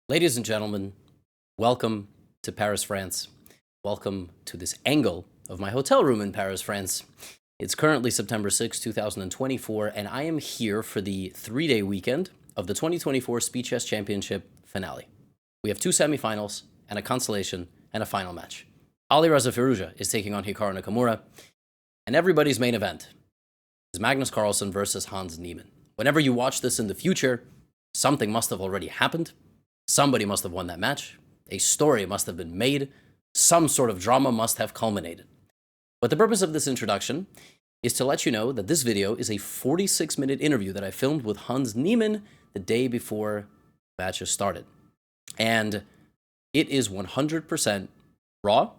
Ladies and gentlemen, welcome to Paris, France. Welcome to this angle of my hotel room in Paris, France. It's currently September 6, 2024, and I am here for the 3-day weekend of the 2024 Speed Chess Championship finale. We have 2 semifinals and a consolation and a final match. Ali Reza Firouzja is taking on Hikaru Nakamura, and everybody's main event is Magnus Carlsen versus Hans Niemann. Whenever you watch this in the future, something must have already happened. Somebody must have won that match. A story must have been made. Some sort of drama must have culminated. But the purpose of this introduction is to let you know that this video is a 46-minute interview that I filmed with Hans Niemann the day before the matches started. And it is 100% raw,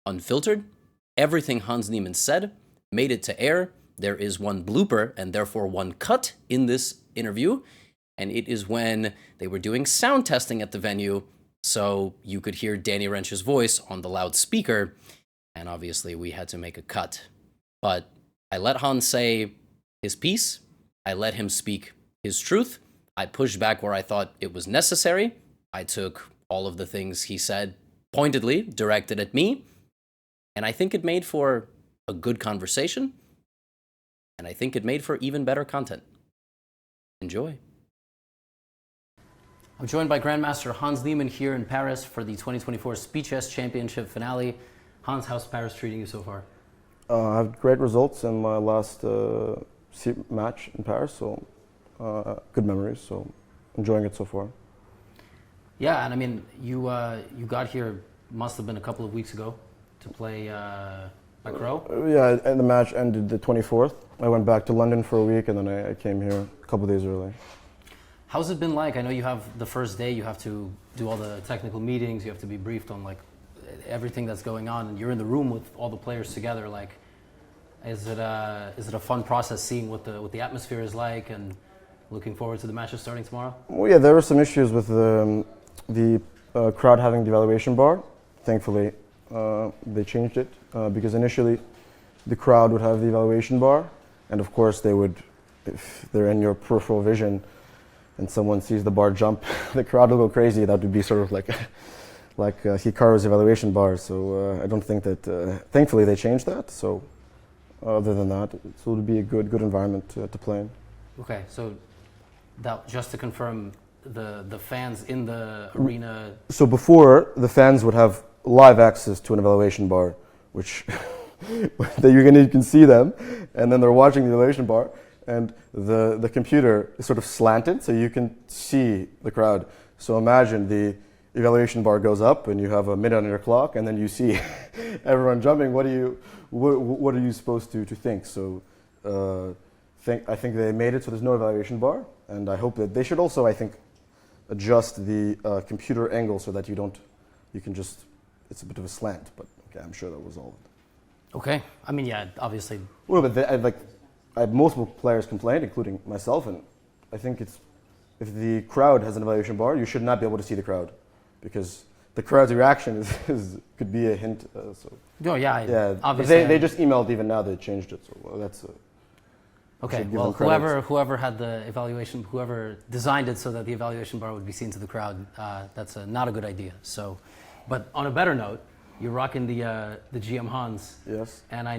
unfiltered. Everything Hans Niemann said made it to air. There is one blooper and therefore one cut in this interview. And it is when they were doing sound testing at the venue, so you could hear Danny Wrench's voice on the loudspeaker, and obviously we had to make a cut. But I let Hans say his piece, I let him speak his truth, I pushed back where I thought it was necessary, I took all of the things he said pointedly, directed at me, and I think it made for a good conversation, and I think it made for even better content. Enjoy. I'm joined by Grandmaster Hans Niemann here in Paris for the 2024 Speed Chess Championship finale. Hans, how's Paris treating you so far? I had great results in my last match in Paris, so good memories, so enjoying it so far. Yeah, and I mean, you got here, must have been a couple of weeks ago, to play Macro. Yeah, and the match ended the 24th. I went back to London for a week, and then I came here a couple of days early. How's it been like? I know you have the first day, you have to do all the technical meetings, you have to be briefed on like everything that's going on, and you're in the room with all the players together. Like, is it a fun process seeing what the atmosphere is like, and looking forward to the matches starting tomorrow? Well, yeah, there were some issues with the crowd having the evaluation bar. Thankfully, they changed it because initially the crowd would have the evaluation bar, and of course they would, if they're in your peripheral vision, and someone sees the bar jump, the crowd will go crazy. That would be sort of like Hikaru's evaluation bar. So I don't think that, thankfully they changed that. So other than that, it would be a good environment to play in. Okay, so that, just to confirm, the fans in the arena... So before, the fans would have live access to an evaluation bar, which you can see them, and then they're watching the evaluation bar. And the computer is sort of slanted, so you can see the crowd. So imagine the evaluation bar goes up, and you have a minute on your clock, and then you see everyone jumping. What are you supposed to think? So I think they made it so there's no evaluation bar, and I hope that they should also, I think, adjust the computer angle so that it's a bit of a slant. But okay, I'm sure that was all. Okay, I mean, yeah, obviously. Well, but I have multiple players complained, including myself, and I think if the crowd has an evaluation bar, you should not be able to see the crowd, because the crowd's reaction could be a hint. Oh yeah, obviously. They just emailed even now they changed it, so that's. Okay, well, whoever had the evaluation, whoever designed it so that the evaluation bar would be seen to the crowd, that's not a good idea. So, but on a better note, you're rocking the GM Hans. Yes. And I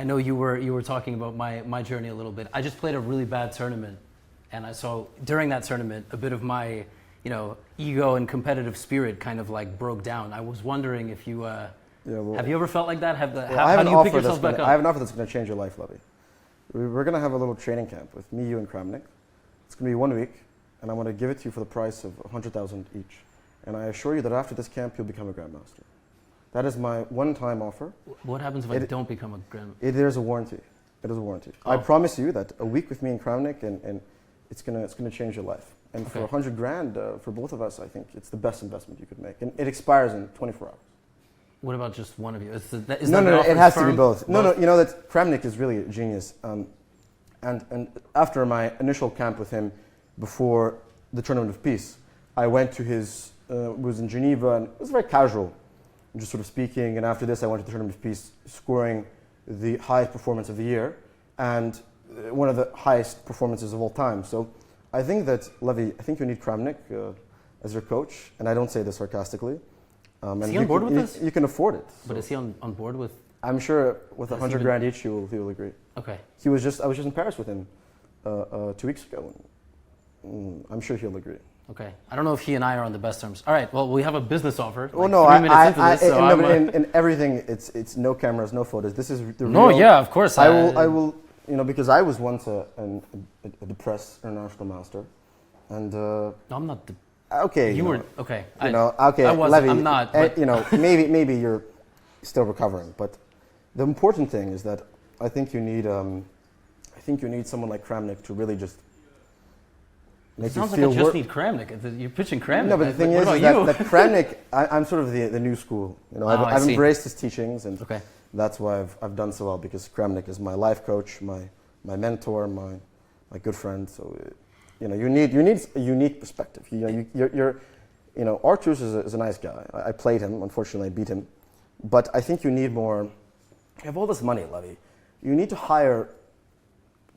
know you were talking about my journey a little bit. I just played a really bad tournament, and I saw during that tournament a bit of my ego and competitive spirit kind of like broke down. I was wondering if you have you ever felt like that? How do you pick yourself back up? I have an offer that's going to change your life, Levy. We're going to have a little training camp with me, you, and Kramnik. It's going to be 1 week, and I'm going to give it to you for the price of 100,000 each. And I assure you that after this camp, you'll become a grandmaster. That is my one-time offer. What happens if I don't become a grandmaster? There's a warranty. It is a warranty. Oh. I promise you that a week with me and Kramnik, and it's gonna change your life. And okay. For 100 grand for both of us, I think it's the best investment you could make. And it expires in 24 hours. What about just one of you? No, it has to be both. No, you know that Kramnik is really a genius. And after my initial camp with him, before the Tournament of Peace, I went to his, was in Geneva, and it was very casual, just sort of speaking. And after this, I went to the Tournament of Peace, scoring the highest performance of the year, and one of the highest performances of all time. So I think that, Levy, I think you need Kramnik. as your coach, and I don't say this sarcastically. Is he on board with this? You can afford it. But is he on board with? I'm sure with 100 grand each, he will agree. Okay. I was just in Paris with him 2 weeks ago. I'm sure he'll agree. Okay. I don't know if he and I are on the best terms. All right. Well, we have a business offer. Well, like no, in everything, it's no cameras, no photos. This is the real. No, yeah, of course. I will, because I was once a depressed international master, and. No, I'm not. Okay. You were okay. Okay. I wasn't. Levy, I'm not. But maybe you're still recovering, but the important thing is that I think you need someone like Kramnik to really just. It sounds like I just need Kramnik. You're pitching Kramnik. No, but the thing is that Kramnik, I'm sort of the new school. I've embraced his teachings, and that's why I've done so well, because Kramnik is my life coach, my mentor, my good friend. So, you need a unique perspective. Arthurs is a nice guy. I played him. Unfortunately, I beat him. But I think you need more. You have all this money, Levy. You need to hire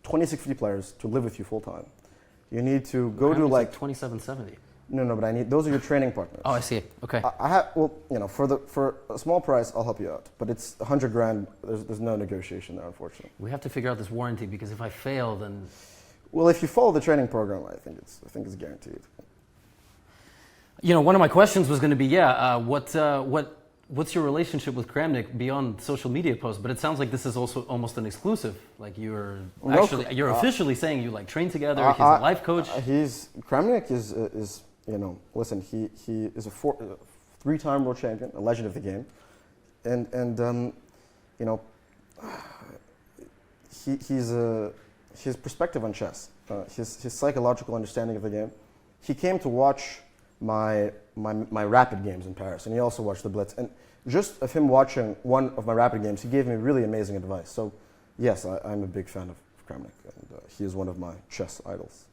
26 free players to live with you full time. You need to go to like 2770. No, but those are your training partners. Oh, I see. Okay. I have for a small price, I'll help you out. But it's 100 grand. There's no negotiation there, unfortunately. We have to figure out this warranty, because if I fail, then. Well, if you follow the training program, I think it's guaranteed. One of my questions was going to be, what's your relationship with Kramnik beyond social media posts? But it sounds like this is also almost an exclusive. Like you're officially saying you train together. He's a life coach. Kramnik is listen. He is a 3-time world champion, a legend of the game, and his perspective on chess, his psychological understanding of the game. He came to watch my rapid games in Paris, and he also watched the Blitz. And just of him watching one of my rapid games, he gave me really amazing advice. So, yes, I'm a big fan of Kramnik, and he is one of my chess idols.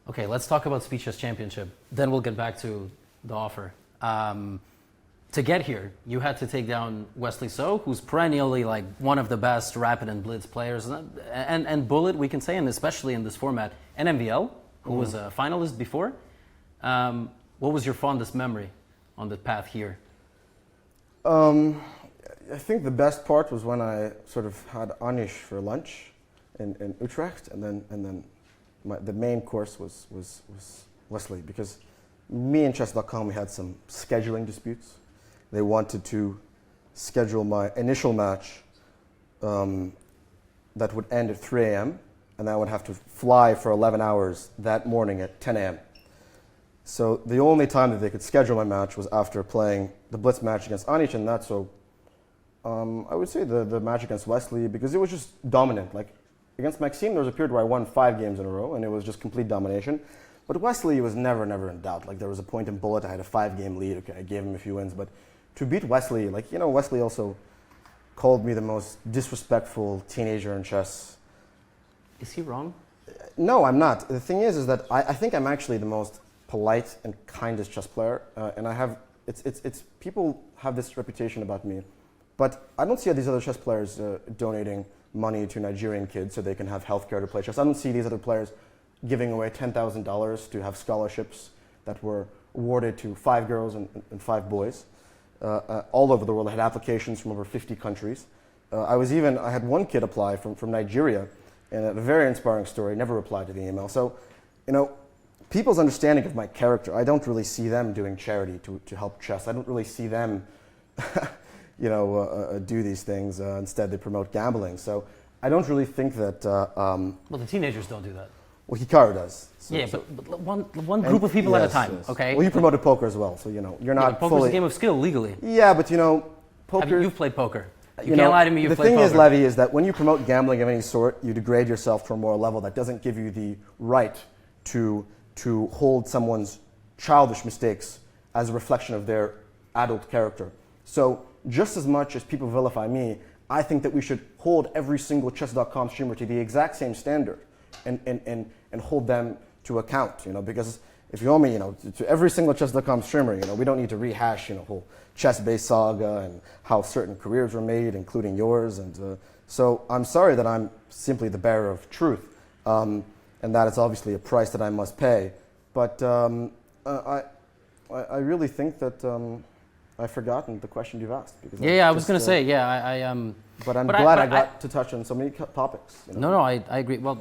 Okay, let's talk about Speed Chess Championship. Then we'll get back to the offer. To get here, you had to take down Wesley So, who's perennially one of the best rapid and blitz players, and Bullet, we can say, and especially in this format, and MVL, who was a finalist before. What was your fondest memory on the path here? I think the best part was when I sort of had Anish for lunch in Utrecht, and then the main course was Wesley, because me and Chess.com, we had some scheduling disputes. They wanted to schedule my initial match that would end at 3 a.m., and I would have to fly for 11 hours that morning at 10 a.m. So the only time that they could schedule my match was after playing the Blitz match against Anish, and that. So I would say the match against Wesley, because it was just dominant. Like against Maxime, there was a period where I won 5 games in a row, and it was just complete domination. But Wesley was never in doubt. Like there was a point in Bullet, I had a 5-game lead. Okay, I gave him a few wins, but to beat Wesley, Wesley also called me the most disrespectful teenager in chess. Is he wrong? No, I'm not. The thing is that I think I'm actually the most polite and kindest chess player, and I have it's people have this reputation about me, but I don't see these other chess players donating money to Nigerian kids so they can have healthcare to play chess. I don't see these other players giving away $10,000 to have scholarships that were awarded to 5 girls and 5 boys all over the world. I had applications from over 50 countries. I had one kid apply from Nigeria, and a very inspiring story. Never replied to the email. So, people's understanding of my character, I don't really see them doing charity to help chess. I don't really see them, do these things. Instead, they promote gambling. So I don't really think that. Well, the teenagers don't do that. Well, Hikaru does. But one group of people at a time. Yes. Okay. Well, you promoted poker as well, so you're not. Poker's a game of skill legally. Yeah, but poker. You've played poker. You can't lie to me. You've played poker. The thing is, Levy, is that when you promote gambling of any sort, you degrade yourself to a moral level that doesn't give you the right to hold someone's childish mistakes as a reflection of their adult character. So just as much as people vilify me, I think that we should hold every single Chess.com streamer to the exact same standard and hold them to account, because if you owe me, to every single Chess.com streamer, we don't need to rehash, whole chess-based saga and how certain careers were made, including yours. And so I'm sorry that I'm simply the bearer of truth. And that is obviously a price that I must pay. But I really think that I've forgotten the question you've asked. Because I was going to say, But I'm glad I got to touch on so many topics. You know? No, I agree. Well,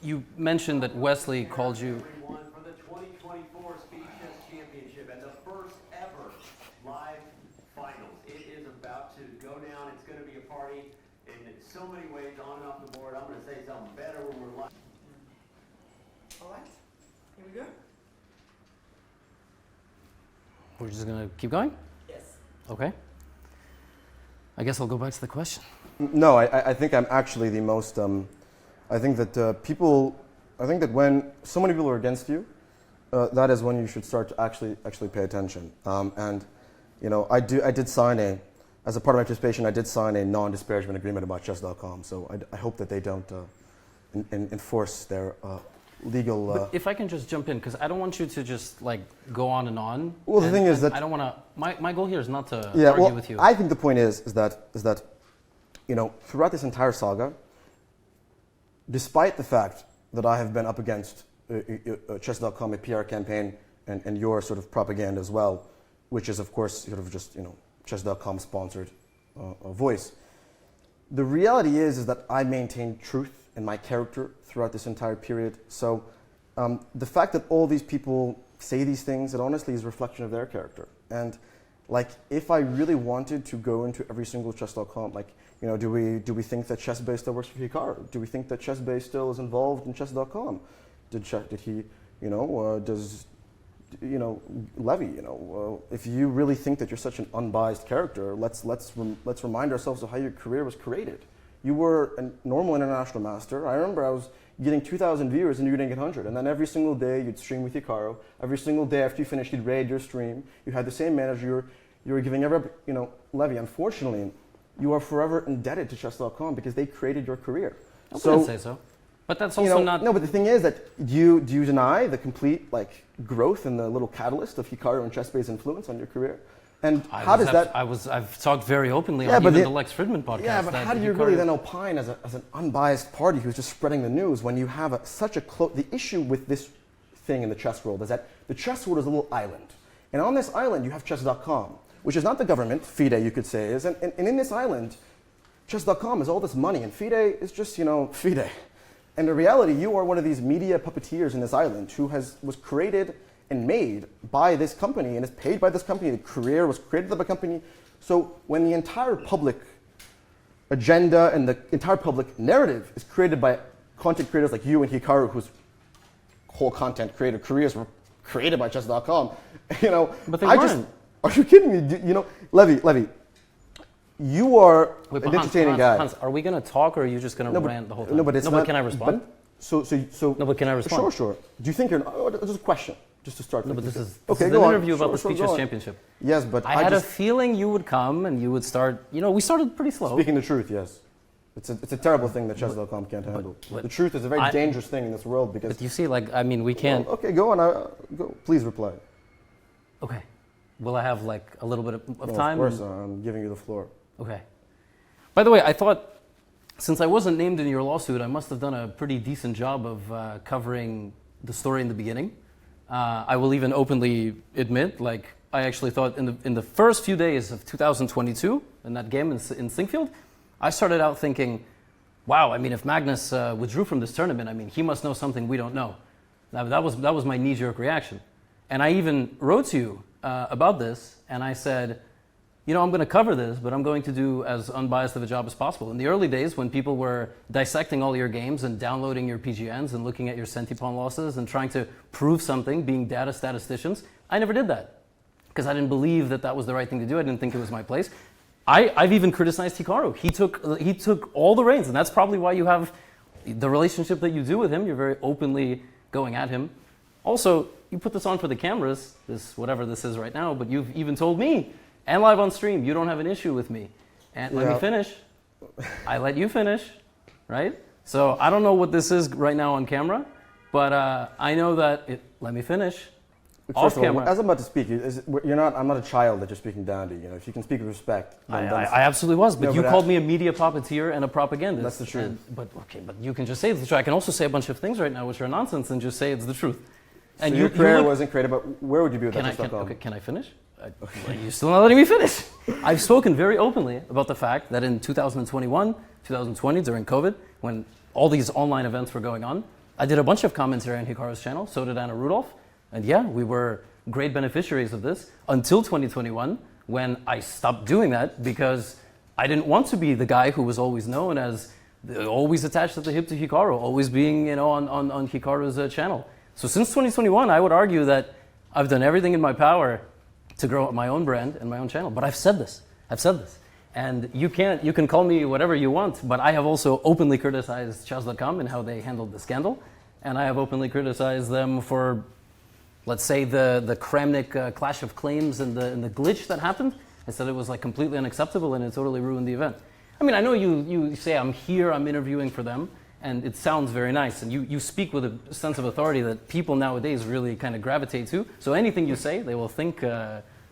you mentioned that Wesley called you. For the 2024 Speed Chess Championship and the first ever live finals. It is about to go down. It's going to be a party in so many ways on and off the board. I'm going to say something better when we're live. All right, here we go. We're just going to keep going? Yes. Okay. I guess I'll go back to the question. No, I think I'm actually the most. I think that I think that when so many people are against you, that is when you should start to actually pay attention. And you know, I did sign as a part of my participation, I did sign a non-disparagement agreement about chess.com. So I hope that they don't enforce their legal. But if I can just jump in, because I don't want you to just like go on and on. Well, the thing is that I don't want to. My goal here is not to argue with you. I think the point is that you know, throughout this entire saga, despite the fact that I have been up against chess.com, a PR campaign, and your sort of propaganda as well, which is of course sort of just, you know, chess.com sponsored voice. The reality is that I maintain truth in my character throughout this entire period. So the fact that all these people say these things, it honestly is a reflection of their character. And like, if I really wanted to go into every single chess.com, like, you know, do we think that ChessBase still works for Hikaru? Do we think that ChessBase still is involved in chess.com? Did he, you know, does, you know, Levy, you know, if you really think that you're such an unbiased character, let's remind ourselves of how your career was created. You were a normal international master. I remember I was getting 2,000 viewers and you were getting 100. And then every single day you'd stream with Hikaru. Every single day after you finished, you'd raid your stream. You had the same manager. You were giving every, you know, Levy, unfortunately, you are forever indebted to chess.com because they created your career. I wouldn't say so. But that's also, you know, not... No, but the thing is that do you deny the complete like growth and the little catalyst of Hikaru and ChessBase influence on your career? And how does that... I've talked very openly on even the Lex Fridman podcast. Yeah, but how do you really then opine as an unbiased party who's just spreading the news when you have such a close... The issue with this thing in the chess world is that the chess world is a little island. And on this island you have chess.com, which is not the government, FIDE you could say is, and in this island, chess.com is all this money, and FIDE is just, you know, FIDE. And in reality, you are one of these media puppeteers in this island who was created and made by this company and is paid by this company. The career was created by the company. So when the entire public agenda and the entire public narrative is created by content creators like you and Hikaru, whose whole content creator careers were created by chess.com, you know, but they weren't. Are you kidding me? You know, Levy, you are an entertaining guy. Hans, are we going to talk or are you just going to rant the whole time? No, but it's not. But can I respond? No, but can I respond? Sure. Do you think you're... Just a question, just to start. No, but this is okay, an interview about the Speed Chess Championship. Yes, but I had a feeling you would come and you would start... You know, we started pretty slow. Speaking the truth, yes. It's a terrible thing that chess.com can't handle. The truth is a very dangerous thing in this world because... But you see, like, I mean, we can't... Well, okay, go on. Please reply. Okay. Will I have like a little bit of time? Of course, I'm giving you the floor. Okay. By the way, I thought since I wasn't named in your lawsuit, I must have done a pretty decent job of covering the story in the beginning. I will even openly admit, like, I actually thought in the first few days of 2022, in that game in Sinkfield, I started out thinking, wow, I mean, if Magnus withdrew from this tournament, I mean, he must know something we don't know. That was my knee-jerk reaction. And I even wrote to you about this, and I said, you know, I'm going to cover this, but I'm going to do as unbiased of a job as possible. In the early days, when people were dissecting all your games and downloading your PGNs and looking at your Centipon losses and trying to prove something, being data statisticians, I never did that because I didn't believe that was the right thing to do. I didn't think it was my place. I've even criticized Hikaru. He took all the reins, and that's probably why you have the relationship that you do with him. You're very openly going at him. Also, you put this on for the cameras, this whatever this is right now, but you've even told me, and live on stream, you don't have an issue with me. And let me finish. I let you finish, right? So I don't know what this is right now on camera, but I know that let me finish. Off camera. As I'm about to speak, I'm not a child that you're speaking down to. You know, if you can speak with respect. I absolutely was, but you called me a media puppeteer and a propagandist. That's the truth. But you can just say it's the truth. I can also say a bunch of things right now which are nonsense and just say it's the truth. And so your career look- wasn't created, but where would you be with chess.com? okay, can I finish? You're still not letting me finish. I've spoken very openly about the fact that in 2021, 2020, during COVID, when all these online events were going on, I did a bunch of commentary on Hikaru's channel, so did Anna Rudolph. And yeah, we were great beneficiaries of this until 2021, when I stopped doing that because I didn't want to be the guy who was always known as always attached at the hip to Hikaru, always being on Hikaru's channel. So since 2021, I would argue that I've done everything in my power to grow my own brand and my own channel. But I've said this. And you can call me whatever you want, but I have also openly criticized chess.com and how they handled the scandal. And I have openly criticized them for, let's say, the Kramnik clash of claims and the glitch that happened. I said it was like completely unacceptable and it totally ruined the event. I mean, I know you say I'm here, I'm interviewing for them, and it sounds very nice. And you speak with a sense of authority that people nowadays really kind of gravitate to. So anything you say, they will think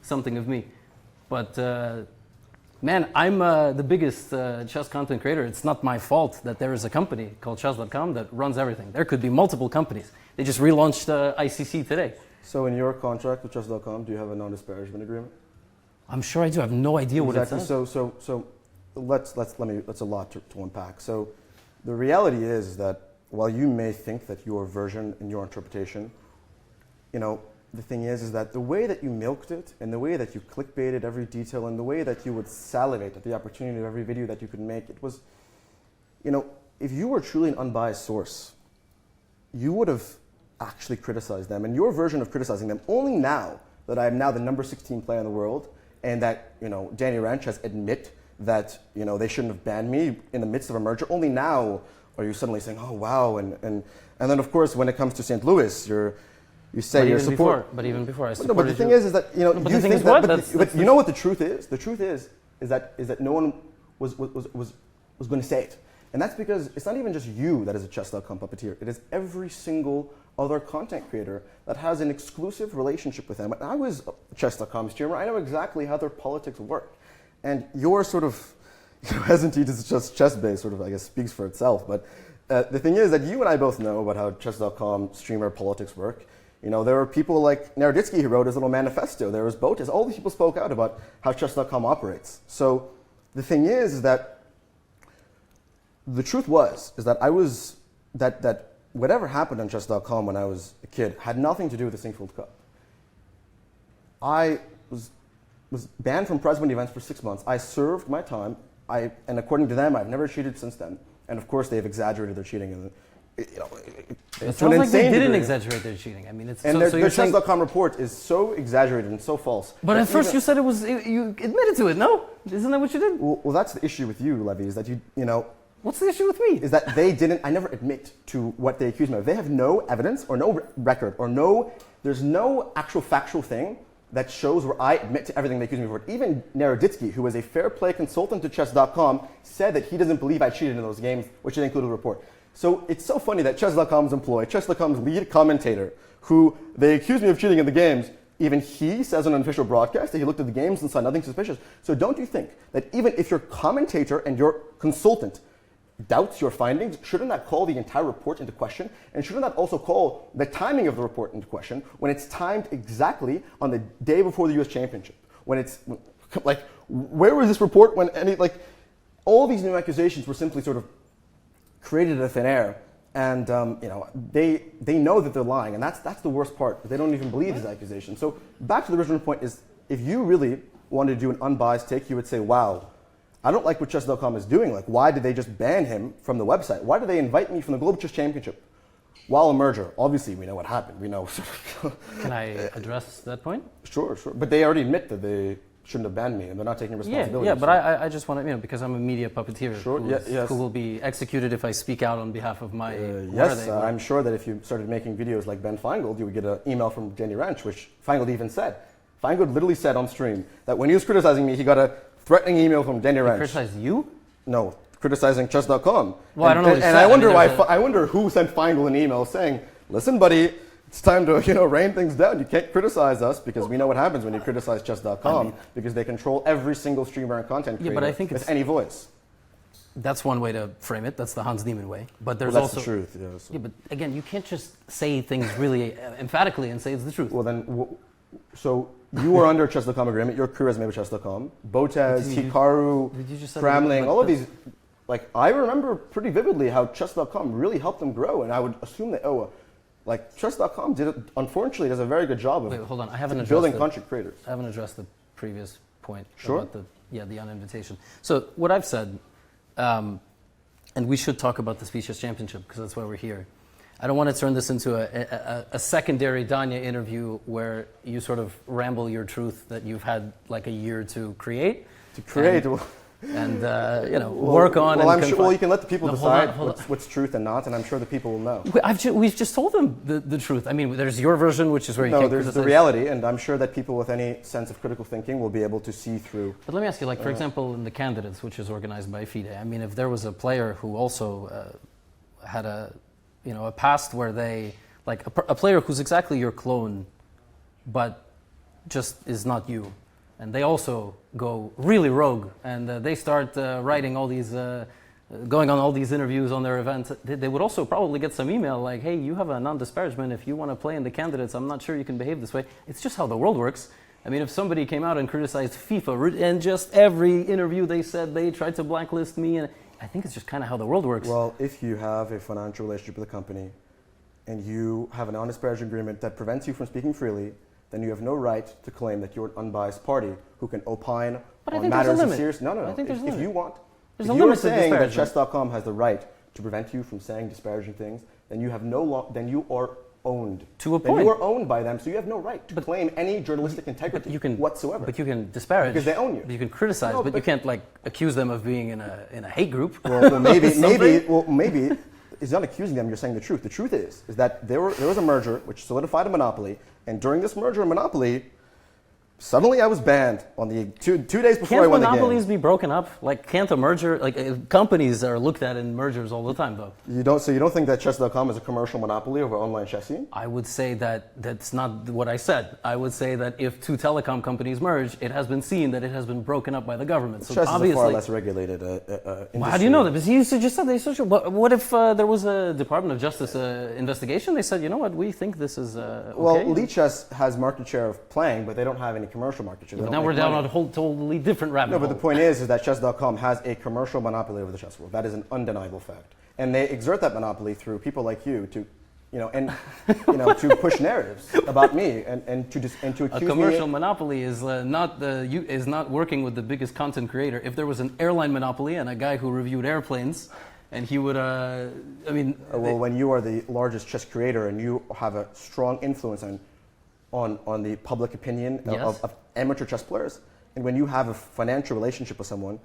something of me. But man, I'm the biggest chess content creator. It's not my fault that there is a company called chess.com that runs everything. There could be multiple companies. They just relaunched ICC today. So in your contract with chess.com, do you have a non-disparagement agreement? I'm sure I do. I have no idea what it says. So let's a lot to unpack. So the reality is that while you may think that your version and your interpretation, the thing is that the way that you milked it and the way that you clickbaited every detail and the way that you would salivate at the opportunity of every video that you could make, it was, if you were truly an unbiased source, you would have actually criticized them. And your version of criticizing them, only now that I am now the number 16 player in the world and that, Danny Ranch has admit that, they shouldn't have banned me in the midst of a merger, only now are you suddenly saying, oh, wow. And then, of course, when it comes to St. Louis, you say your support. But even before I supported No, but the thing is that, you think that, but you know what the truth is? The truth is that no one was going to say it. And that's because it's not even just you that is a chess.com puppeteer. It is every single other content creator that has an exclusive relationship with them. And I was a chess.com streamer. I know exactly how their politics work. And your sort of hesitancy is just chess-based, sort of, I guess, speaks for itself. But the thing is that you and I both know about how chess.com streamer politics work. There were people like Naroditsky who wrote his little manifesto. There was Botas. All these people spoke out about how chess.com operates. So the thing is that the truth is that whatever happened on chess.com when I was a kid had nothing to do with the Sinkfield Cup. I was banned from press-event events for 6 months. I served my time. And according to them, I've never cheated since then. And of course, they've exaggerated their cheating. And it sounds like they didn't exaggerate their cheating. I mean, their chess.com report is so exaggerated and so false. But at first you said you admitted to it, no? Isn't that what you did? Well, that's the issue with you, Levy, is that What's the issue with me? Is that I never admit to what they accuse me of. They have no evidence or no record or there's no actual factual thing that shows where I admit to everything they accuse me of. Even Naroditsky, who was a fair play consultant to chess.com, said that he doesn't believe I cheated in those games, which they included in the report. So it's so funny that chess.com's employee, chess.com's lead commentator, who they accuse me of cheating in the games, even he says on an official broadcast that he looked at the games and saw nothing suspicious. So don't you think that even if your commentator and your consultant doubts your findings, shouldn't that call the entire report into question? And shouldn't that also call the timing of the report into question when it's timed exactly on the day before the US Championship? When it's like, where was this report when all these new accusations were simply sort of created out of thin air. And they know that they're lying, and that's the worst part. They don't even believe these accusations. So back to the original point is, if you really wanted to do an unbiased take, you would say, wow, I don't like what chess.com is doing. Like, why did they just ban him from the website? Why did they invite me from the Global Chess Championship while a merger? Obviously, we know what happened. We know. Can I address that point? Sure. But they already admit that they shouldn't have banned me, and they're not taking responsibility. Yeah, but I just want to, because I'm a media puppeteer Yes. who will be executed if I speak out on behalf of my... Yes, I'm sure that if you started making videos like Ben Feingold, you would get an email from Danny Ranch, which Feingold even said. Feingold literally said on stream that when he was criticizing me, he got a threatening email from Danny Ranch. Criticize you? No, criticizing chess.com. Well, I don't know what he said. And I wonder who sent Feingold an email saying, listen, buddy, it's time to rein things down. You can't criticize us because we know what happens when you criticize chess.com because they control every single streamer and content creator but I think with any voice. That's one way to frame it. That's the Hans Niemann way. But there's Well, that's also the truth. Yeah, so. Yeah, but again, you can't just say things really emphatically and say it's the truth. Well, then, so you were under a Chess.com agreement. Your career has made with Chess.com. Botez, Hikaru, Did you just say Kramnik, that- all of these. Like, I remember pretty vividly how Chess.com really helped them grow, and I would assume that like Chess.com unfortunately does a very good job of Wait, hold on. I haven't building addressed content creators. I haven't addressed the previous point Sure. about the uninvitation. So what I've said, and we should talk about the Speeches Championship because that's why we're here. I don't want to turn this into a secondary Danya interview where you sort of ramble your truth that you've had like a year to create. And work on. Well, and I'm sure. Well, you can let the people No, decide hold on. what's truth and not, and I'm sure the people will know. We've just told them the truth. I mean, there's your version, which is where you No, can't there's the criticize. reality, and I'm sure that people with any sense of critical thinking will be able to see through. But let me ask you, like, for example, in the candidates, which is organized by FIDE, I mean, if there was a player who also had a past where they, like, a player who's exactly your clone, but just is not you, and they also go really rogue, and they start writing all these, going on all these interviews on their events, they would also probably get some email like, hey, you have a non-disparagement. If you want to play in the candidates, I'm not sure you can behave this way. It's just how the world works. I mean, if somebody came out and criticized FIFA, and just every interview they said they tried to blacklist me, and I think it's just kind of how the world works. Well, if you have a financial relationship with a company, and you have an non-disparagement agreement that prevents you from speaking freely, then you have no right to claim that you're an unbiased party who can opine But I on think there's a matters of limit. serious. No. I think there's a If limit. you want, There's if a you're limit to saying that disparagement. Chess.com has the right to prevent you from saying disparaging things, then you have then you are owned. To a Then point. you are owned by them, so you have no right to claim any journalistic integrity whatsoever. But you can disparage Because they own you. You can criticize, No, but you can't like accuse them of being in a hate group. Well, maybe, Something. maybe it's not accusing them. You're saying the truth. The truth is that there was a merger which solidified a monopoly, and during this merger and monopoly, suddenly I was banned on the two days before I Can't won the game. monopolies be broken up? Like, can't a merger? Like, companies are looked at in mergers all the time, though. You don't think that Chess.com is a commercial monopoly over online chessing? I would say that that's not what I said. I would say that if two telecom companies merge, it has been seen that it has been broken up by the government. So Chess is a obviously, far less regulated industry. well, how do you know that? Because you just said they social. What if there was a Department of Justice investigation? They said, you know what, we think this is okay. Well, Lichess has market share of playing, but they don't have any commercial market share. They But don't now we're make down money. on a whole totally different rabbit No, hole. but the point is that Chess.com has a commercial monopoly over the chess world. That is an undeniable fact, and they exert that monopoly through people like you to, to push narratives about me and to accuse A commercial me. monopoly is not working with the biggest content creator. If there was an airline monopoly and a guy who reviewed airplanes, and he would, When you are the largest chess creator and you have a strong influence on the public opinion Yes. of amateur chess players, and when you have a financial relationship with someone,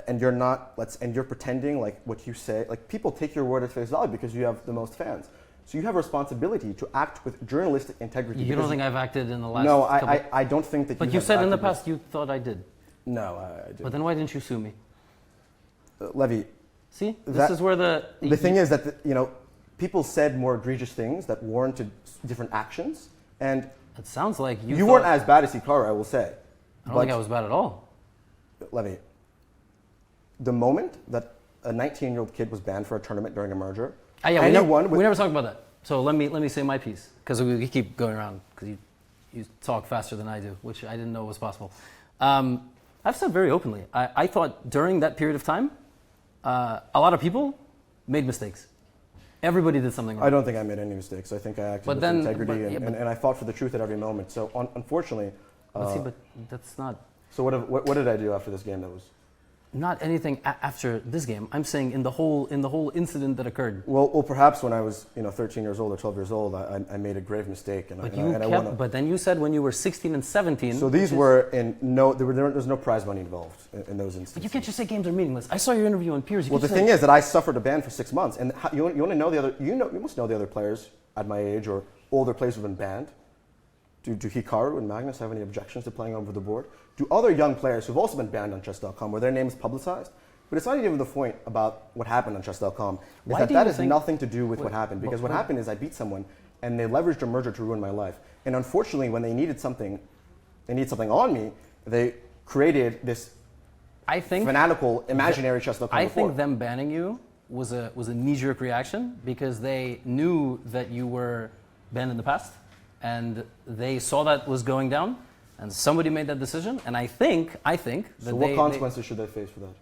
and you're not, and you're pretending like what you say, like people take your word at face value because you have the most fans. So you have a responsibility to act with journalistic integrity. you don't because- think I've acted in the last? No, couple- I don't think that. But you have said in the acted with- past you thought I did. No, I did. But then why didn't you sue me? Levy, See, this That- is where the thing is that people said more egregious things that warranted different actions, and It sounds like you weren't as bad as Hikaru, I will say. I don't think I was bad at all. Levy, the moment that a 19-year-old kid was banned for a tournament during a merger, Yeah, anyone we never talked about that. So let me say my piece because we keep going around because you talk faster than I do, which I didn't know was possible. I've said very openly. I thought during that period of time, a lot of people made mistakes. Everybody did something wrong. I don't think I made any mistakes. I think I acted But with then- integrity but- yeah, but- and I fought for the truth at every moment. So unfortunately, But that's not what did I do after this game that was? not anything after this game. I'm saying in the whole incident that occurred. Well, perhaps when I was 13 years old or 12 years old, I made a grave mistake, and But I won. but then you said when you were 16 and 17. So these were there's no prize money involved in those instances. But you can't just say games are meaningless. I saw your interview on Piers. Well, the thing is that I suffered a ban for 6 months, and you want to know you must know the other players at my age or older players who've been banned. Do Hikaru and Magnus have any objections to playing over the board? Do other young players who've also been banned on Chess.com, where their name is publicized? But it's not even the point about what happened on Chess.com. Why That do you has think- nothing to do with what Wait, happened. Because what wait. happened is I beat someone, and they leveraged a merger to ruin my life. And unfortunately, when they needed something on me, they created this I think fanatical, imaginary chess.com I before. think them banning you was a knee-jerk reaction because they knew that you were banned in the past, and they saw that was going down, and somebody made that decision. And I think that So what consequences should they face for that?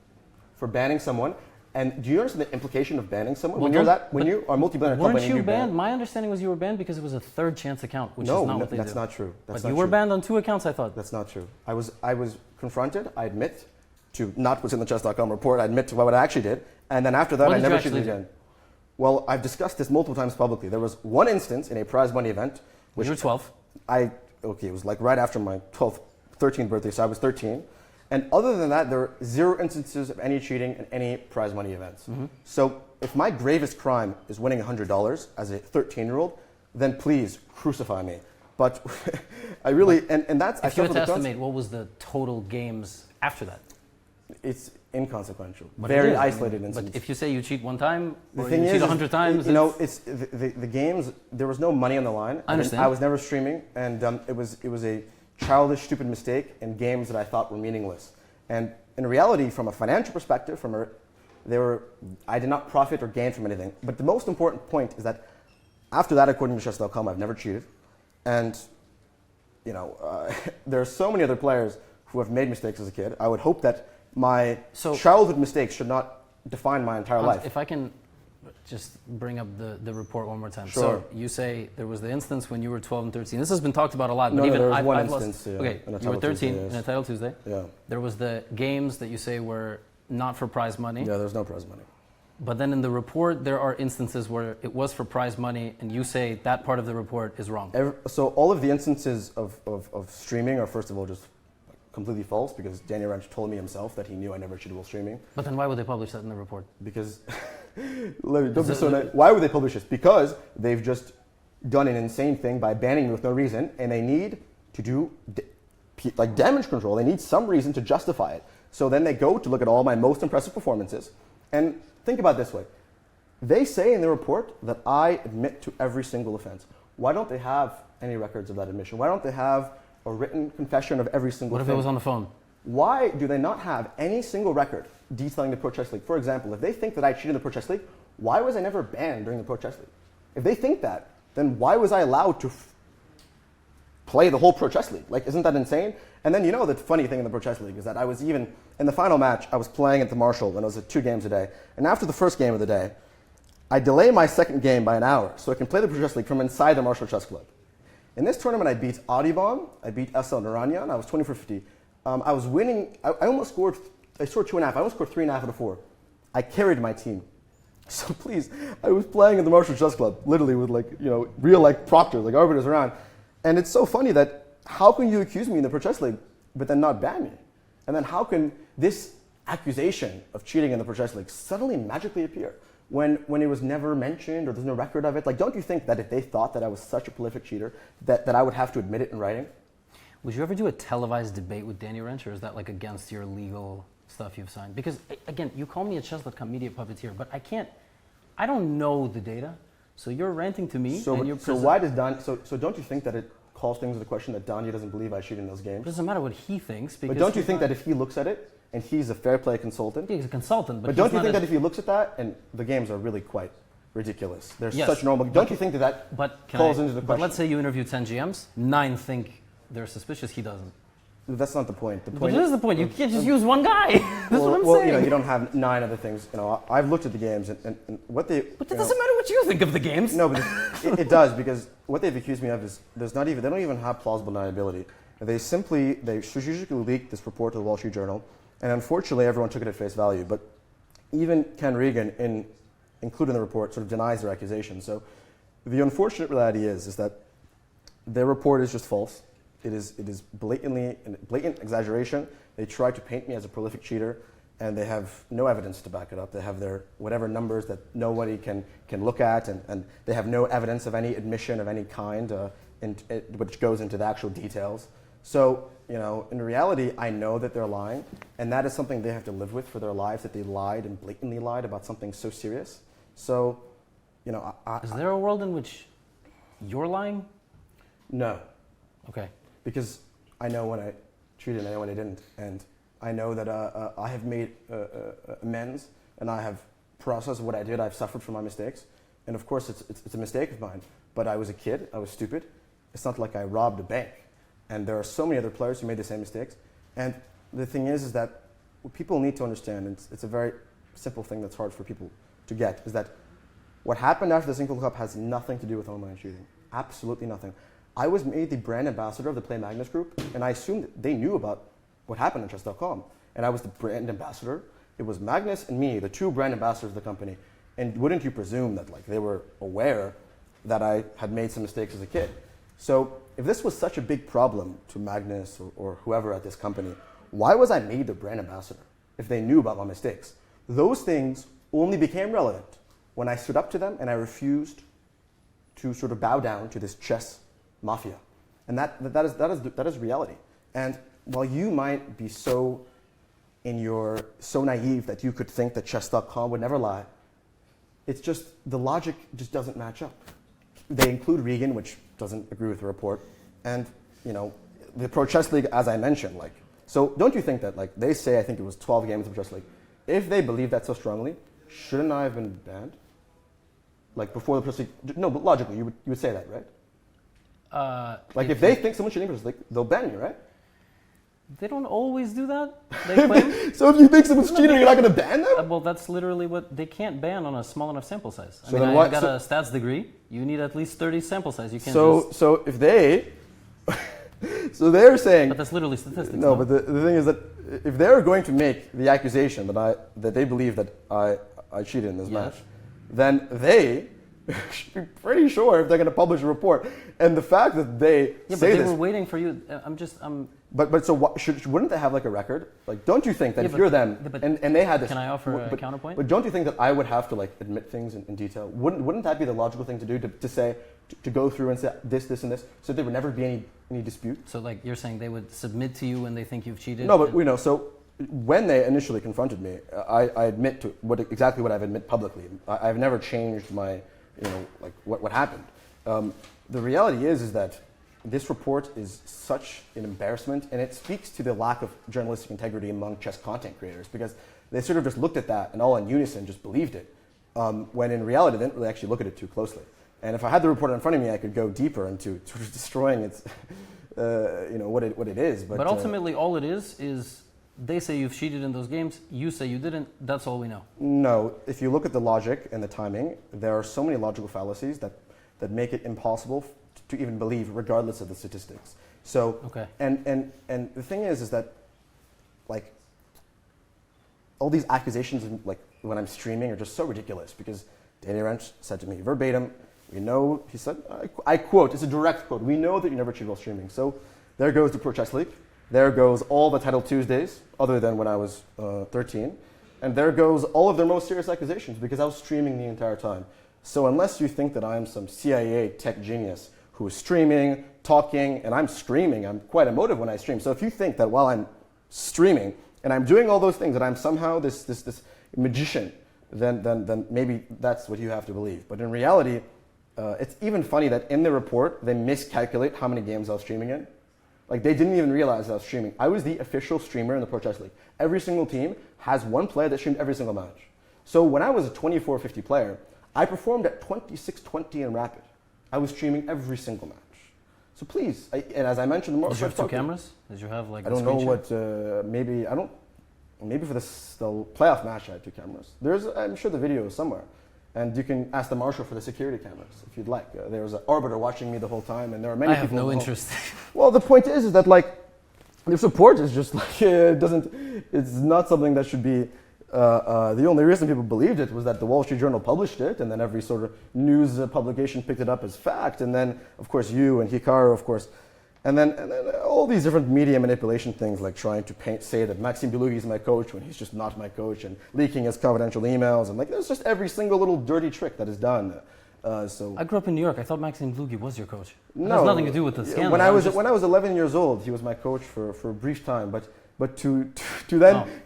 For banning someone? And do you understand the implication of banning someone? Well, when you are a multi-billionaire company weren't and you ban- banned? My understanding was you were banned because it was a third chance account, which No, is not what they that's do. not true. That's But not you were true. banned on 2 accounts, I thought. That's not true. I was confronted, I admit, to not what's in the chess.com report. I admit to what I actually did. And then after that, What I did you never cheated actually do? again. Well, I've discussed this multiple times publicly. There was one instance in a prize money event. When you were 12. It was like right after my 12th, 13th birthday, so I was 13. And other than that, there were 0 instances of any cheating in any prize money events. Mm-hmm. So if my gravest crime is winning $100 as a 13-year-old, then please crucify me. But I really, and that's... If you had to estimate, what was the total games after that? It's inconsequential. But Very it is. isolated instance. But if you say you cheat 1 time, The or thing you is, cheat 100 times, you know, it's the games. There was no money on the line. I understand. I was never streaming, and it was a childish, stupid mistake in games that I thought were meaningless. And in reality, from a financial perspective, I did not profit or gain from anything. But the most important point is that after that, according to chess.com, I've never cheated, and you know, there are so many other players who have made mistakes as a kid. I would hope that my childhood mistakes should not define my entire life. If I can just bring up the report one more time. Sure. So you say there was the instance when you were 12 and 13. This has been talked about a lot. No, but even there was I've, one I've instance. lost, okay, in a you were Title 13 Tuesday, yes. in a Title Tuesday. Yeah. There was the games that you say were not for prize money. Yeah, there's no prize money. But then in the report, there are instances where it was for prize money, and you say that part of the report is wrong. So all of the instances of streaming are, first of all, just completely false, because Danny Ranch told me himself that he knew I never cheated while streaming. But then why would they publish that in the report? Because, don't be so nice. Why would they publish this? Because they've just done an insane thing by banning me with no reason, and they need to do like damage control. They need some reason to justify it. So then they go to look at all my most impressive performances, and think about it this way. They say in the report that I admit to every single offense. Why don't they have any records of that admission? Why don't they have a written confession of every single thing? What if it was on the phone? Why do they not have any single record detailing the Pro Chess League? For example, if they think that I cheated in the Pro Chess League, why was I never banned during the Pro Chess League? If they think that, then why was I allowed to play the whole Pro Chess League? Like, isn't that insane? And then, you know, the funny thing in the Pro Chess League is that I was even, in the final match, I was playing at the Marshall, and it was 2 games a day. And after the first game of the day, I delay my second game by an hour so I can play the Pro Chess League from inside the Marshall Chess Club. In this tournament, I beat Audubon, I beat SL Naranyan, I was 20 for 50. I was winning, I almost scored, I scored 2.5, I almost scored 3.5 out of 4. I carried my team. So please, I was playing at the Marshall Chess Club, literally with like, you know, real like proctors, like arbiters around. And it's so funny that how can you accuse me in the Pro Chess League, but then not ban me? And then how can this accusation of cheating in the Pro Chess League suddenly magically appear when it was never mentioned or there's no record of it? Like, don't you think that if they thought that I was such a prolific cheater, that I would have to admit it in writing? Would you ever do a televised debate with Danny Wrench, or is that like against your legal stuff you've signed? Because again, you call me a chess.com media puppeteer, but I don't know the data. So you're ranting to me. So, and you're so why does Don, so don't you think that it calls things into question that Danya doesn't believe I cheated in those games? It doesn't matter what he thinks. Because But don't you think that if he looks at it, and he's a fair play consultant, he's a consultant, but don't you think that if he looks at that, and the games are really quite ridiculous, they're Yes, such normal, don't you think that calls into the question? But let's say you interview 10 GMs, 9 think they're suspicious, he doesn't. That's not the point. The But point this is the point. You can't just use one guy. That's what I'm saying. You know, you don't have 9 other things. You know, I've looked at the games, and what they. But it doesn't matter what you think of the games. No, but it does, because what they've accused me of is they don't even have plausible deniability. They strategically leaked this report to the Wall Street Journal, and unfortunately, everyone took it at face value. But even Ken Regan, included in the report, sort of denies their accusation. So the unfortunate reality is that their report is just false. It is blatant exaggeration. They try to paint me as a prolific cheater, and they have no evidence to back it up. They have their whatever numbers that nobody can look at, and they have no evidence of any admission of any kind, which goes into the actual details. So, you know, in reality, I know that they're lying, and that is something they have to live with for their lives, that they lied and blatantly lied about something so serious. So, you know, is there a world in which you're lying? No. Okay. Because I know when I cheated and I know when I didn't. And I know that I have made amends, and I have processed what I did. I've suffered from my mistakes, and of course, it's a mistake of mine. But I was a kid. I was stupid. It's not like I robbed a bank. And there are so many other players who made the same mistakes. And the thing is that what people need to understand, and it's a very simple thing that's hard for people to get, is that what happened after the Single Cup has nothing to do with online cheating. Absolutely nothing. I was made the brand ambassador of the Play Magnus Group, and I assumed that they knew about what happened on chess.com. And I was the brand ambassador. It was Magnus and me, the two brand ambassadors of the company. And wouldn't you presume that they were aware that I had made some mistakes as a kid? So if this was such a big problem to Magnus or whoever at this company, why was I made the brand ambassador if they knew about my mistakes? Those things only became relevant when I stood up to them and I refused to sort of bow down to this chess mafia. And that is reality. And while you might be so naive that you could think that chess.com would never lie, it's just the logic just doesn't match up. They include Regan, which doesn't agree with the report, and the Pro Chess League, as I mentioned, so don't you think that they say, I think it was 12 games of Chess League, if they believe that so strongly, shouldn't I have been banned? Before the Chess League? No, but logically, you would say that, right? If they think someone's cheating for Chess League, they'll ban you, right? They don't always do that, they claim. So if you think someone's cheating, you're not going to ban them? Well, that's literally what they can't ban on a small enough sample size. So I got a stats degree. You need at least 30 sample size. You can't So if they... so they're saying... But that's literally statistics. No, but the thing is that if they're going to make the accusation that they believe that I cheated in this match, then they should be pretty sure if they're going to publish a report. And the fact that they say but they this... were waiting for you. But so wouldn't they have a record? Don't you think that if you're them and they had this... Can I offer a counterpoint? But don't you think that I would have to admit things in detail? Wouldn't that be the logical thing to do, to say, to go through and say this and this, so there would never be any dispute? So you're saying they would submit to you when they think you've cheated? No, but so when they initially confronted me, I admit to exactly what I've admit publicly. I've never changed my, what happened. The reality is that this report is such an embarrassment, and it speaks to the lack of journalistic integrity among chess content creators, because they sort of just looked at that and all in unison just believed it, when in reality they didn't really actually look at it too closely. And if I had the report in front of me, I could go deeper into sort of destroying its, what it is. But ultimately, all it is they say you've cheated in those games, you say you didn't, that's all we know. No, if you look at the logic and the timing, there are so many logical fallacies that make it impossible to even believe, regardless of the statistics. So, okay. And the thing is that, all these accusations, when I'm streaming, are just so ridiculous, because Danny Wrench said to me verbatim, we know, he said, I quote, it's a direct quote, we know that you never cheated while streaming. So there goes the Pro Chess League, there goes all the Title Tuesdays, other than when I was 13, and there goes all of their most serious accusations, because I was streaming the entire time. So unless you think that I am some CIA tech genius who is streaming, talking, and I'm screaming, I'm quite emotive when I stream. So if you think that while I'm streaming and I'm doing all those things, that I'm somehow this magician, then maybe that's what you have to believe. But in reality, it's even funny that in the report, they miscalculate how many games I was streaming in. They didn't even realize I was streaming. I was the official streamer in the Pro Chess League. Every single team has one player that streamed every single match. So when I was a 2450 player, I performed at 2620 in Rapid. I was streaming every single match. So please, and as I mentioned, did you have two cameras? Did you have I don't know what. Maybe for the playoff match I had two cameras. I'm sure the video is somewhere, and you can ask the marshal for the security cameras if you'd like. There was an arbiter watching me the whole time, and there are many. I have no interest. Well, the point is that this report is just it doesn't. It's not something that should be. The only reason people believed it was that the Wall Street Journal published it, and then every sort of news publication picked it up as fact, and then, of course, you and Hikaru, of course, and then all these different media manipulation things, like trying to say that Maxime Bilogi is my coach when he's just not my coach, and leaking his confidential emails, and there's just every single little dirty trick that is done. So I grew up in New York. I thought Maxime Bilogi was your coach. It no, has nothing to do with the scandal. When I was 11 years old, he was my coach for a brief time, but to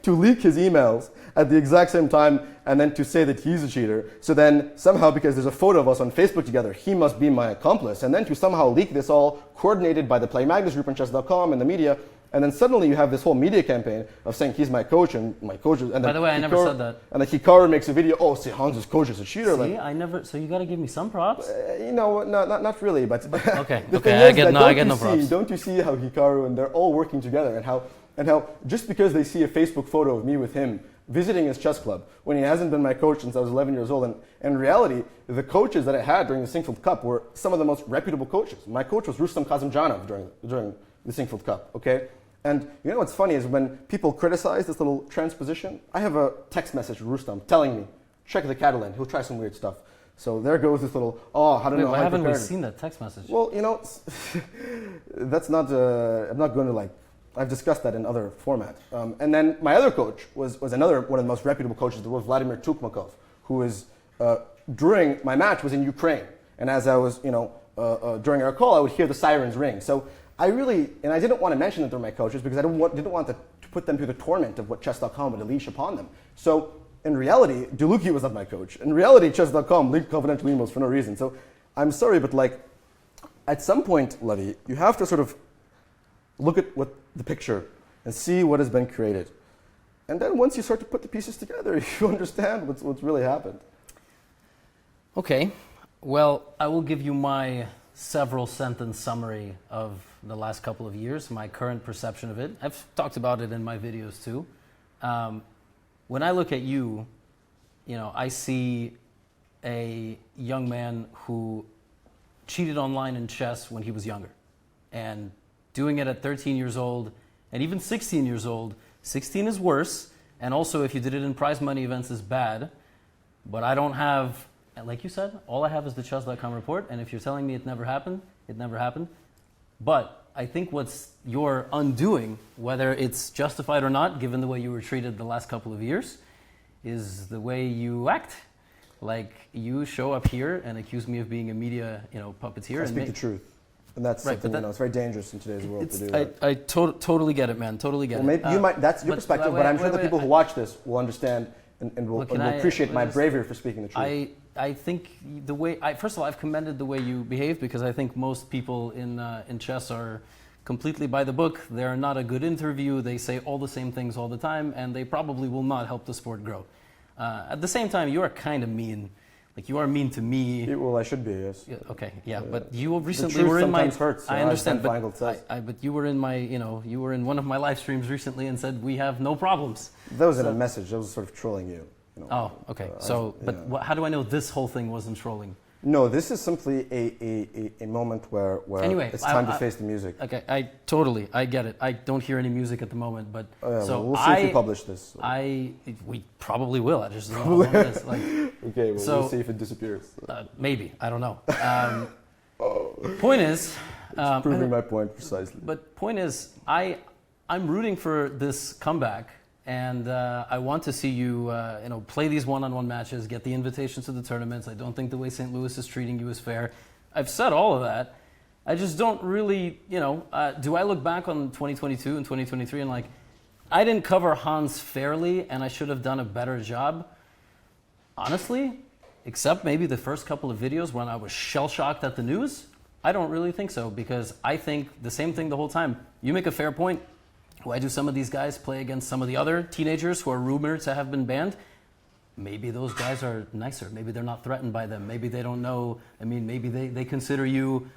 leak his emails at the exact same time, and then to say that he's a cheater, so then somehow, because there's a photo of us on Facebook together, he must be my accomplice, and then to somehow leak this all coordinated by the Play Magnus Group and Chess.com and the media, And then suddenly you have this whole media campaign of saying he's my coach and my coach is. And By the way, I never said that. And then Hikaru makes a video. Oh, see, Hans's coach is a cheater. See, I never. So you got to give me some props. You know, not really, but Okay, the okay, thing I is get that no, I get no props. Don't you see how Hikaru and they're all working together, and how just because they see a Facebook photo of me with him visiting his chess club when he hasn't been my coach since I was 11 years old, and in reality, the coaches that I had during the Singfield Cup were some of the most reputable coaches. My coach was Rustam Kazımcanov during the Singfield Cup. Okay. And you know what's funny is when people criticize this little transposition, I have a text message from Rustam telling me, check the Catalan, he'll try some weird stuff. So there goes this little, I don't know. Why haven't we seen that text message? Well, you know, that's not, I'm not going to I've discussed that in other format. And then my other coach was another one of the most reputable coaches in the world, Vladimir Tukmakov, who was, during my match was in Ukraine. And as I was, during our call, I would hear the sirens ring. So I didn't want to mention that they're my coaches because I didn't want to put them through the torment of what Chess.com would unleash upon them. So in reality, Duluki was not my coach. In reality, Chess.com leaked confidential emails for no reason. So I'm sorry, but at some point, Levy, you have to sort of look at what the picture and see what has been created. And then once you start to put the pieces together, you understand what's really happened. Okay, well, I will give you my several sentence summary of the last couple of years, my current perception of it. I've talked about it in my videos too. When I look at you, I see a young man who cheated online in chess when he was younger. And doing it at 13 years old and even 16 years old, 16 is worse. And also if you did it in prize money events is bad. But I don't have, like you said, all I have is the chess.com report. And if you're telling me it never happened, it never happened. But I think what's your undoing, whether it's justified or not, given the way you were treated the last couple of years, is the way you act. Like you show up here and accuse me of being a media, puppeteer. I speak the truth. And that's right, something, it's very dangerous in today's world to do that. I totally get it, man. Totally get it. Maybe that's your perspective, but I'm sure the people who watch this will understand and will appreciate my bravery for speaking the truth. I think first of all, I've commended the way you behave because I think most people in chess are completely by the book. They're not a good interview. They say all the same things all the time, and they probably will not help the sport grow. At the same time, you are kind of mean. Like you are mean to me. Well, I should be, yes. Yeah, okay, yeah, but you recently the truth were in my. Sometimes hurts, I understand, but you were in my. You were in one of my live streams recently and said we have no problems. That wasn't a message. That was sort of trolling you. Oh, okay. How do I know this whole thing wasn't trolling? No, this is simply a moment where anyway, it's time to face the music. Okay, I get it. I don't hear any music at the moment, but we'll see if you publish this. So. We probably will. I just don't know how long it is. Okay, we'll see if it disappears. Maybe, I don't know. Point is, it's proving my point precisely. But point is, I'm rooting for this comeback. And I want to see you, play these one-on-one matches, get the invitations to the tournaments. I don't think the way St. Louis is treating you is fair. I've said all of that. I just don't really, do I look back on 2022 and 2023 and I didn't cover Hans fairly and I should have done a better job? Honestly, except maybe the first couple of videos when I was shell-shocked at the news, I don't really think so because I think the same thing the whole time. You make a fair point. Why do some of these guys play against some of the other teenagers who are rumored to have been banned? Maybe those guys are nicer. Maybe they're not threatened by them. Maybe they don't know. Maybe they consider you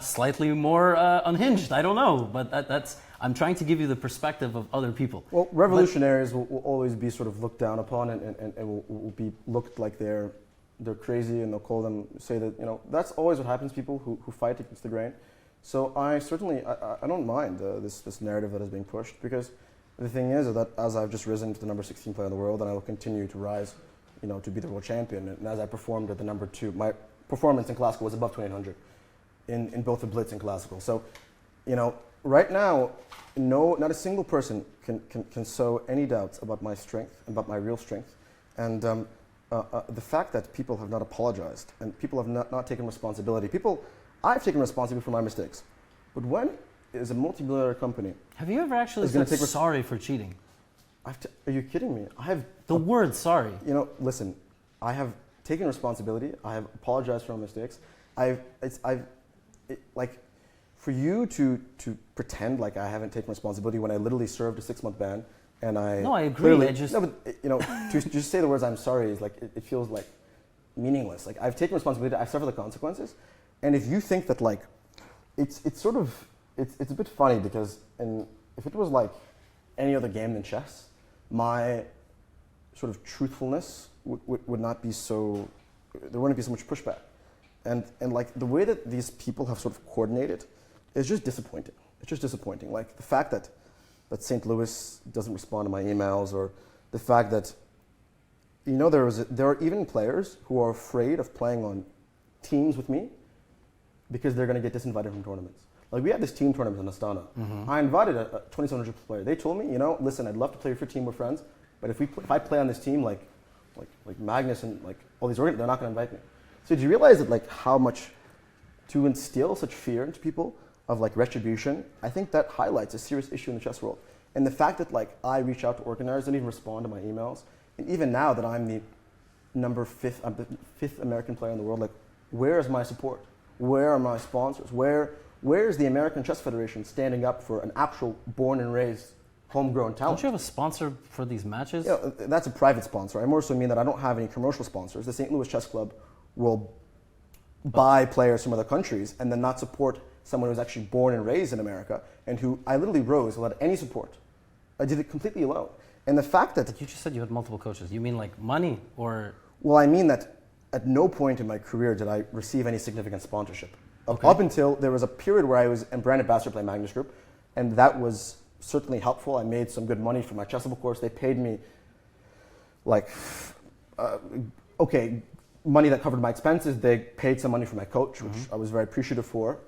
slightly more unhinged. I don't know. But I'm trying to give you the perspective of other people. Well, revolutionaries will always be sort of looked down upon and will be looked like they're crazy, and they'll say that, that's always what happens to people who fight against the grain. So I don't mind this narrative that is being pushed, because the thing is that as I've just risen to the number 16 player in the world, and I will continue to rise, to be the world champion, and as I performed at the number 2, my performance in classical was above 2800 in both the blitz and classical. So, right now, not a single person can sow any doubts about my strength, about my real strength, and the fact that people have not apologized and people have not taken responsibility. I've taken responsibility for my mistakes, but when is a multi-billion company? Have you ever actually said sorry for cheating? Are you kidding me? The word sorry. Listen, I have taken responsibility. I have apologized for my mistakes. for you to pretend like I haven't taken responsibility when I literally served a 6-month ban, and I No, I agree. clearly, I just no, but to just say the words "I'm sorry" is like it feels like meaningless. Like I've taken responsibility, I've suffered the consequences, and if you think that like it's sort of it's a bit funny because if it was like any other game than chess, my sort of truthfulness would not be so, there wouldn't be so much pushback. And like the way that these people have sort of coordinated is just disappointing. It's just disappointing. Like the fact that St. Louis doesn't respond to my emails, or the fact that, there are even players who are afraid of playing on teams with me because they're going to get disinvited from tournaments. Like we had this team tournament in Astana. I invited a 2700 player. They told me, listen, I'd love to play with your team, we're friends, but if I play on this team, like Magnus and like all these they're not going to invite me. So did you realize that like how much to instill such fear into people of like retribution? I think that highlights a serious issue in the chess world. And the fact that like I reach out to organizers and even respond to my emails, and even now that I'm the I'm the 5th American player in the world, like where is my support? Where are my sponsors? Where is the American Chess Federation standing up for an actual born and raised homegrown talent? Don't you have a sponsor for these matches? Yeah, that's a private sponsor. I more so mean that I don't have any commercial sponsors. The St. Louis Chess Club will buy players from other countries and then not support someone who's actually born and raised in America and who I literally rose without any support. I did it completely alone. And the fact that... You just said you had multiple coaches. You mean like money or... Well, I mean that at no point in my career did I receive any significant sponsorship. Up until there was a period where I was a brand ambassador playing Magnus Group, and that was certainly helpful. I made some good money from my chessable course. They paid me like, money that covered my expenses. They paid some money for my coach, which I was very appreciative for.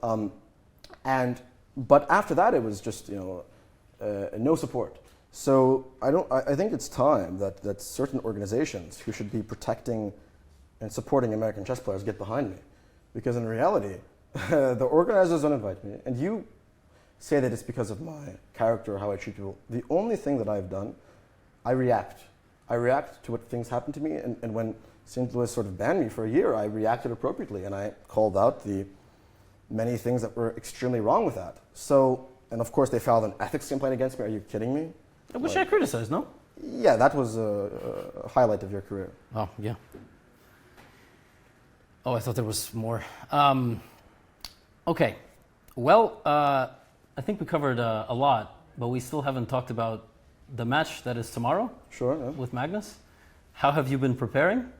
But after that, it was just no support. So I think it's time that certain organizations who should be protecting and supporting American chess players get behind me, because in reality, the organizers don't invite me, and you say that it's because of my character or how I treat people. The only thing that I've done, I react. I react to what things happen to me, and when St. Louis sort of banned me for a year, I reacted appropriately, and I called out the many things that were extremely wrong with that. So, and of course they filed an ethics complaint against me. Are you kidding me? Which I criticized, no? Yeah, that was a highlight of your career. Oh, yeah. Oh, I thought there was more. Okay. Well, I think we covered a lot, but we still haven't talked about the match that is tomorrow. Sure. Yeah. With Magnus. How have you been preparing?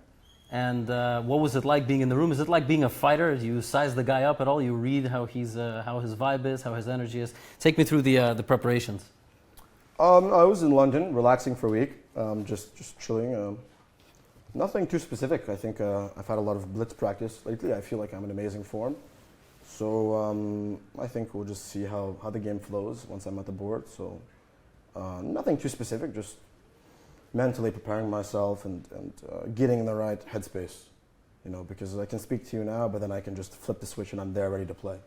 And what was it like being in the room? Is it like being a fighter? Do you size the guy up at all? You read how how his vibe is, how his energy is? Take me through the preparations. I was in London, relaxing for a week, just chilling. Nothing too specific. I think I've had a lot of blitz practice lately. I feel like I'm in amazing form. So I think we'll just see how the game flows once I'm at the board. So nothing too specific, just mentally preparing myself and getting in the right headspace. Because I can speak to you now, but then I can just flip the switch and I'm there ready to play.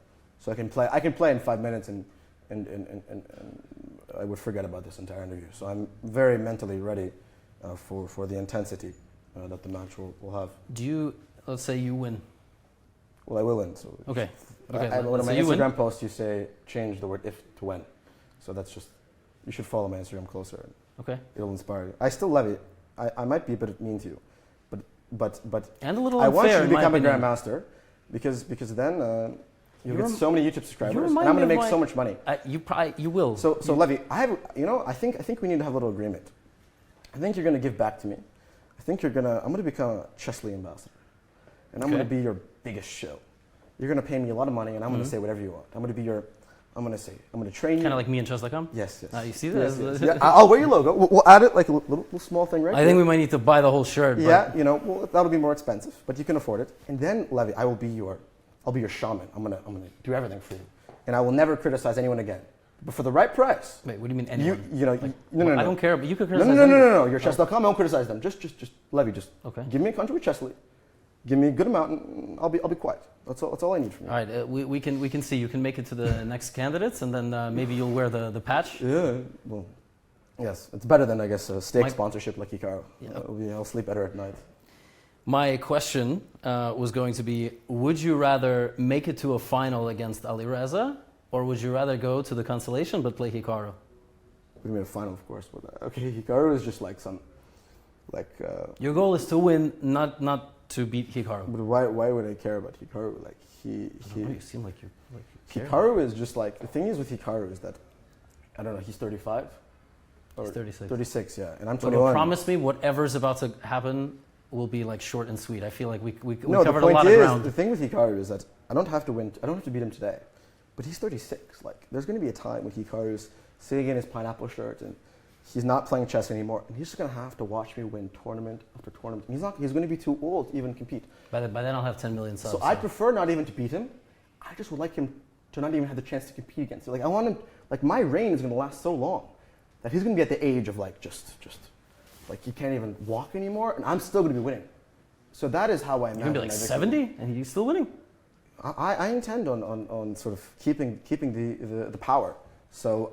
So I can play in 5 minutes and I would forget about this entire interview. So I'm very mentally ready for the intensity that the match will have. Let's say you win. Well, I will win. So Okay. When on my Instagram post, you say change the word if to when. So that's just, you should follow my Instagram closer. Okay. It'll inspire you. I still love it. I might be a bit mean to you, but and a little I want you unfair, to become a in my opinion. grandmaster because then you'll get so many YouTube subscribers, and remind I'm me going to of make so much money. You will. So Levy, I think we need to have a little agreement. I think you're going to give back to me. I'm going to become a Chesley ambassador, and I'm going to be your biggest show. You're going to pay me a lot of money, and I'm going to say whatever you want. I'm going to train you. Kind of like me and chess.com? Yes. You see that? Yes. Yeah, I'll wear your logo. We'll add it like a little small thing right I think we might need to buy the whole shirt. Yeah, that'll be more expensive, but you can afford it. And then, Levy, I'll be your shaman. I'm gonna do everything for you, and I will never criticize anyone again. But for the right price. Wait, what do you mean anyone? No. I don't care, but you could criticize No. You're chess.com. I won't criticize them. Just Levy. Okay. Give me a country with Chesley. Give me a good amount, and I'll be quiet. That's all I need from you. All right, we can see. You can make it to the next candidates, and then maybe you'll wear the patch. Yeah. Well, yes, it's better than I guess a steak sponsorship like Hikaru. Yeah. I'll sleep better at night. My question was going to be: would you rather make it to a final against Ali Reza, Or would you rather go to the consolation but play Hikaru? We made a final, of course. But okay, Hikaru is just like some, like. Your goal is to win, not to beat Hikaru. But why would I care about Hikaru? Like You seem like you care. Hikaru is just like, the thing is with Hikaru is that, I don't know, he's 35? Or He's 36. 36, yeah. And I'm But 21. promise me whatever's about to happen will be like short and sweet. I feel like we No, covered the a point lot of is, ground. the thing with Hikaru is that I don't have to win, I don't have to beat him today. But he's 36. Like, there's going to be a time when Hikaru's sitting in his pineapple shirt and he's not playing chess anymore. And he's just going to have to watch me win tournament after tournament. He's going to be too old to even compete. By then I'll have 10 million subs. So I prefer not even to beat him. I just would like him to not even have the chance to compete against him. Like, I want him, like, my reign is going to last so long that he's going to be at the age of, like, just like, he can't even walk anymore, and I'm still going to be winning. So that is how I imagine. You're going to be like 70 and he's still winning? I intend on sort of keeping the power. So,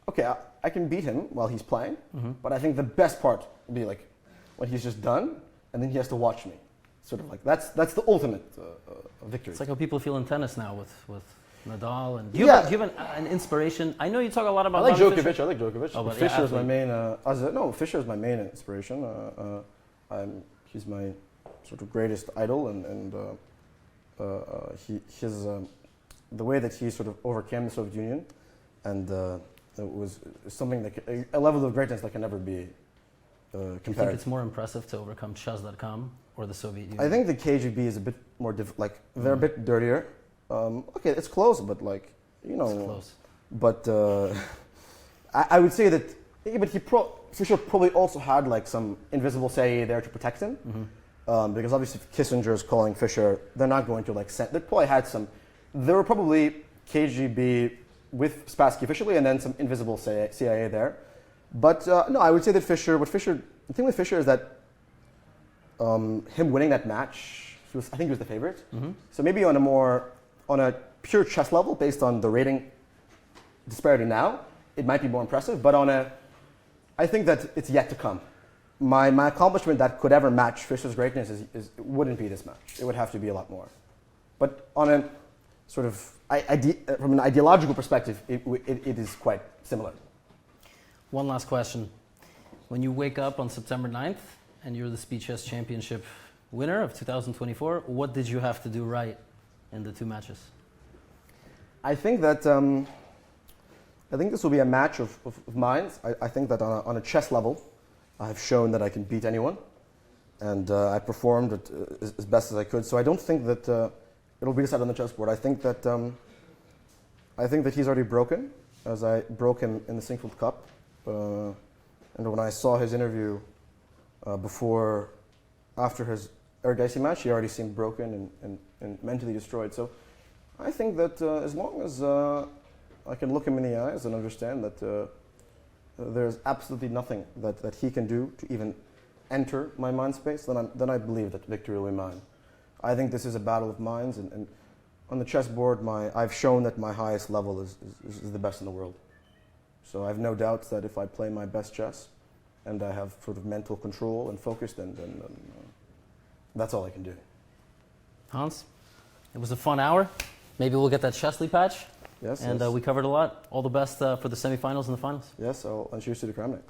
okay, I can beat him while he's playing, but I think the best part would be like when he's just done, and then he has to watch me. Sort of like that's the ultimate victory. It's like how people feel in tennis now with Nadal. And do you Yeah. have an inspiration? I know you talk a lot I about like Bobby Djokovic. Fischer. I like Djokovic. Oh, but Fischer yeah, is my athlete. main. Fischer is my main inspiration. He's my sort of greatest idol, and the way that he sort of overcame the Soviet Union, and it was something that a level of greatness that can never be Do you think compared. it's more impressive to overcome chess.com or the Soviet Union? I think the KGB is a bit more they're a bit dirtier. Okay, it's close, but like It's close. But I would say that, but Fischer probably also had like some invisible CIA there to protect him, because obviously if Kissinger is calling Fischer, they're not going to like send. They probably had some. There were probably KGB with Spassky officially, and then some invisible CIA there. But no, I would say that the thing with Fischer is that him winning that match, I think he was the favorite. So maybe on a pure chess level, based on the rating disparity now, it might be more impressive. But I think that it's yet to come. My accomplishment that could ever match Fischer's greatness it wouldn't be this match. It would have to be a lot more. But on a sort of from an ideological perspective, it is quite similar. One last question. When you wake up on September 9th and you're the Speed Chess Championship winner of 2024, what did you have to do right in the two matches? I think that this will be a match of minds. I think that on a chess level, I have shown that I can beat anyone, and I performed as best as I could. So I don't think that it'll be decided on the chessboard. I think that he's already broken, as I broke him in the Singfield Cup. And when I saw his interview after his Ergaisi match, he already seemed broken and mentally destroyed. So I think that as long as I can look him in the eyes and understand that there's absolutely nothing that he can do to even enter my mind space, then I believe that victory will be mine. I think this is a battle of minds, and on the chessboard, I've shown that my highest level is the best in the world. So I have no doubts that if I play my best chess and I have sort of mental control and focus, then that's all I can do. Hans, it was a fun hour. Maybe we'll get that Chesley patch. Yes. And yes. we covered a lot. All the best for the semifinals and the finals. Yes, and cheers to the Kramnik.